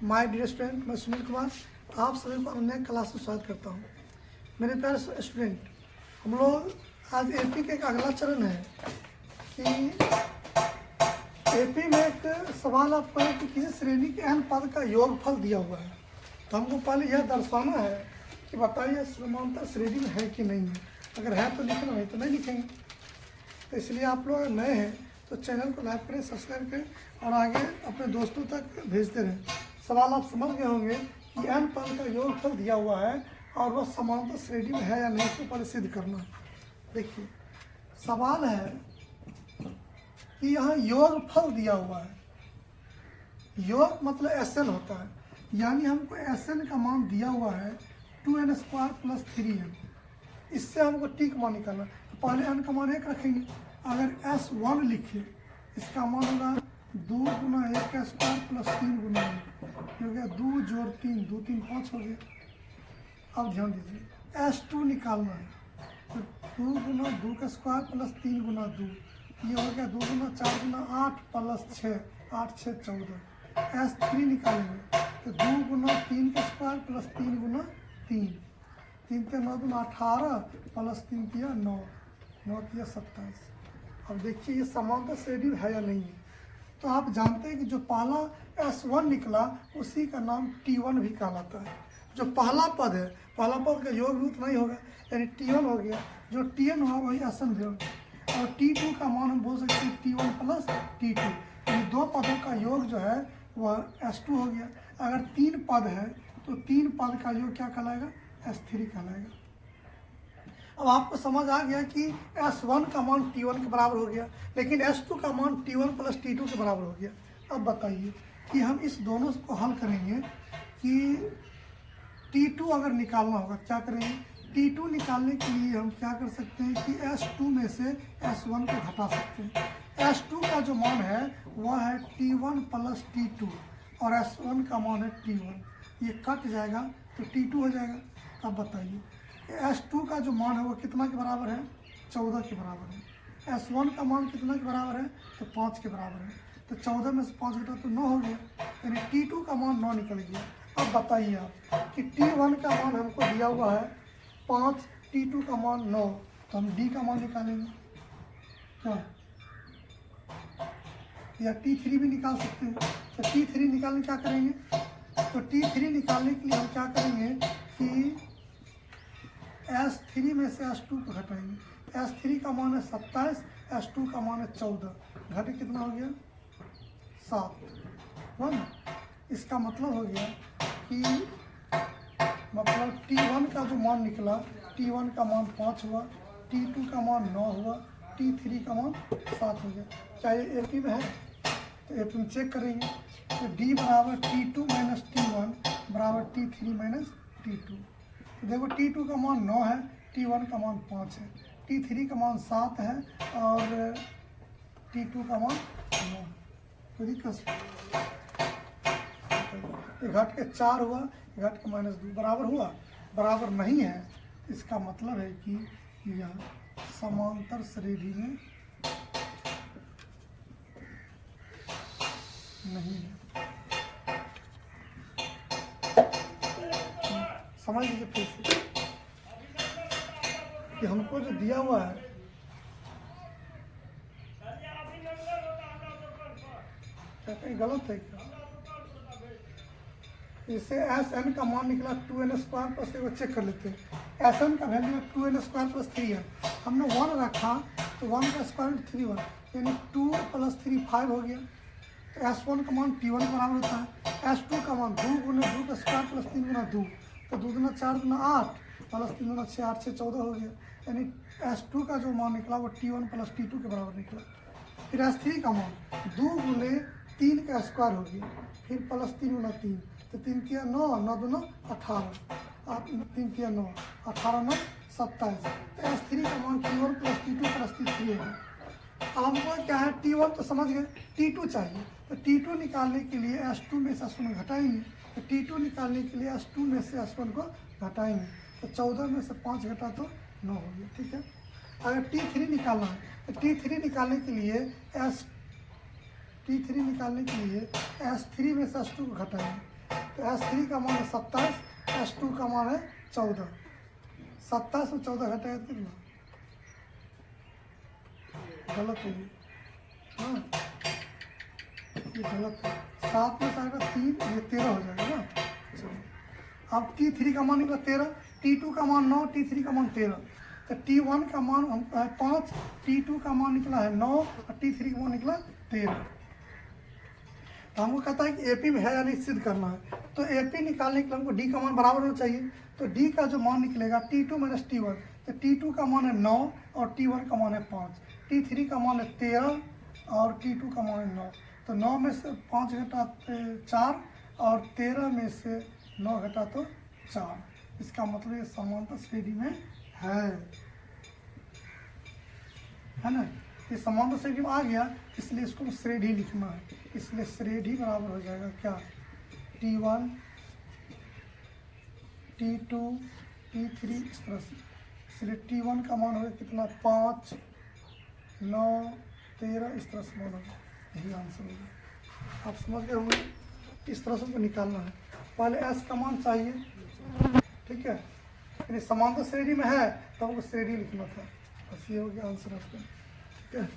My dear student, मैं सुनील कुमार आप सभी को अपने क्लास में स्वागत करता हूँ। मेरे प्यारे स्टूडेंट, हम लोग आज एपी के एक अगला चरण है कि एपी में एक सवाल आपको है कि किसी श्रेणी के n पद का योगफल दिया हुआ है, तो हमको पहले यह दर्शाना है कि बताइए समांतर श्रेणी में है कि नहीं है। अगर है तो लिखना, नहीं तो नहीं लिखेंगे। तो इसलिए आप लोग नए हैं तो चैनल को लाइक करें, सब्सक्राइब करें और आगे अपने दोस्तों तक भेजते रहें। सवाल आप समझ गए होंगे कि n पद का योगफल दिया हुआ है और वह समांतर श्रेणी में है या नहीं, इसको पहले सिद्ध करना। देखिए, सवाल है कि यहाँ योगफल दिया हुआ है। योग मतलब SN होता है, यानी हमको SN का मान दिया हुआ है 2n² + 3n। इससे हमको टी का मान निकालना। तो पहले n का मान 1 रखेंगे। अगर S1 लिखे, इसका मान होगा 2 × 1² + 3 × 1, हो गया 2 + 3, 2 3 5 हो गया। अब ध्यान दीजिए, S2 निकालना है, तो 2 × 2² + 3 × 2, ये हो गया 2 × 4 × 8 + 6, 8 6 14। S3 निकालेंगे तो 2 × 3² + 3 × 3, 3 के 9 × 18 + 3 किया 9, 9 किया 27। अब देखिए ये समांतर श्रेणी है या नहीं है। तो आप जानते हैं कि जो पहला S1 निकला उसी का नाम T1 भी कहलाता है। जो पहला पद है, पहला पद का योग रूप नहीं होगा, यानी T1 हो गया। जो Tn हुआ वही SN भी होगा। और T2 का मान हम बोल सकते हैं T1 + T2, यानी दो पदों का योग जो है वह S2 हो गया। अगर 3 पद है तो 3 पद का योग क्या कहलाएगा? S3 कहलाएगा। अब आपको समझ आ गया कि S1 का मान T1 के बराबर हो गया, लेकिन S2 का मान T1 + T2 के बराबर हो गया। अब बताइए कि हम इस दोनों को हल करेंगे कि T2 अगर निकालना होगा क्या करेंगे? T2 निकालने के लिए हम क्या कर सकते हैं कि S2 में से S1 को घटा सकते हैं। S2 का जो मान है वह है T1 + T2 और S1 का मान है T1। ये कट जाएगा तो T2 हो जाएगा। अब बताइए S2 का जो मान है वो कितना के बराबर है? 14 के बराबर है। S1 का मान कितना के बराबर है? तो 5 के बराबर है। तो 14 में से 5 घटा तो 9 हो गया, यानी T2 का मान 9 निकल गया। अब बताइए आप कि T1 का मान हमको दिया हुआ है 5, T2 का मान 9, तो हम D का मान निकालेंगे क्या, या T3 भी निकाल सकते हैं। तो T3 निकालने क्या करेंगे? तो T3 निकालने के लिए हम क्या करेंगे कि S3 में से S2 को घटाएंगे। S3 का मान है 27, S2 का मान है 14, घटे कितना हो गया? 7। हुआ ना? इसका मतलब हो गया कि मतलब T1 का जो मान निकला, T1 का मान 5 हुआ, T2 का मान 9 हुआ, T3 का मान 7 हो गया। क्या ये AP में है? तो AP में चेक करेंगे तो D = T2 - T1 = T3 - T2। तो देखो T2 का मान 9 है, T1 का मान 5 है, T3 का मान 7 है और T2 का मान 9। कोई दिक्कत? ये घट के 4 हुआ, घट के -2, बराबर हुआ? बराबर नहीं है। इसका मतलब है कि यह समांतर श्रेणी में नहीं है। समझ लीजिए फिर से कि हमको जो दिया हुआ है क्या कहीं गलत है क्या? इससे SN का मान निकला 2n² + चेक कर लेते हैं। SN का वैल्यू 2n² + 3n। हमने 1 रखा तो 1 का स्क्वायर रूट 3 1, यानी 2 + 3 5 हो गया। तो S1 का मान T1 के बराबर होता है। S2 का मान 2 × 2² + 3 × 2, तो 2 × 4 × 8 + 3 × 6, 8 6 14 हो गया। यानी S2 का जो मान निकला वो T1 + T2 के बराबर निकला। फिर S3 का मान 2 × 3 का स्क्वायर हो गया, फिर +3 × 3, तो 3 किया 9, 9 दूना 18, 3 किया 9, 18 9 27। तो S3 का मान T1 + T2 + T3 होगा। अब हमको क्या है? T1 तो समझ गए, T2 चाहिए। तो T2 निकालने के लिए S2 में से S1 घटाएंगे। तो T2 निकालने के लिए S2 में से S1 को घटाएंगे, तो 14 में से 5 घटा तो 9 हो गया। ठीक है। अगर T3 निकालना है तो T3 निकालने के लिए T3 निकालने के लिए S3 में से S2 को घटाएंगे। तो S3 का मान है 27, S2 का मान है 14। 27 और 14 घटाएगा तो कितना? गलत है ये, हाँ ये गलत है। 7 में से आएगा 3, ये 13 हो जाएगा ना। चलो अब T3 का मान निकला 13, T2 का मान 9, T3 का मान 13, तो T1 का मान 5, T2 का मान निकला है 9 और T3 का मान निकला 13। तो हमको कहता है कि AP में है या नहीं सिद्ध करना है। तो AP निकालने के लिए हमको D का मान बराबर होना चाहिए। तो D का जो मान निकलेगा T2 माइनस T1, तो T2 का मान है 9 और T1 का मान है 5, T3 का मान है 13 और T2 का मान है 9। तो 9 में से 5 घटा 4 और 13 में से 9 घटा तो 4। इसका मतलब ये समानता श्रेणी में है ना। ये समानता श्रेणी में आ गया, इसलिए इसको श्रेणी लिखना है। इसलिए श्रेणी बराबर हो जाएगा क्या? T1 T2 T3 इस तरह से। इसलिए T1 का मान होगा कितना? 5 9 13 इस तरह से मान होगा। यही आंसर होगा। आप समझ गए होंगे। इस तरह से हमको निकालना है। पहले S का मान चाहिए, ठीक है। यदि समानता श्रेणी में है तो हमको श्रेणी लिखना था। बस ये हो गया आंसर आपका, ठीक है।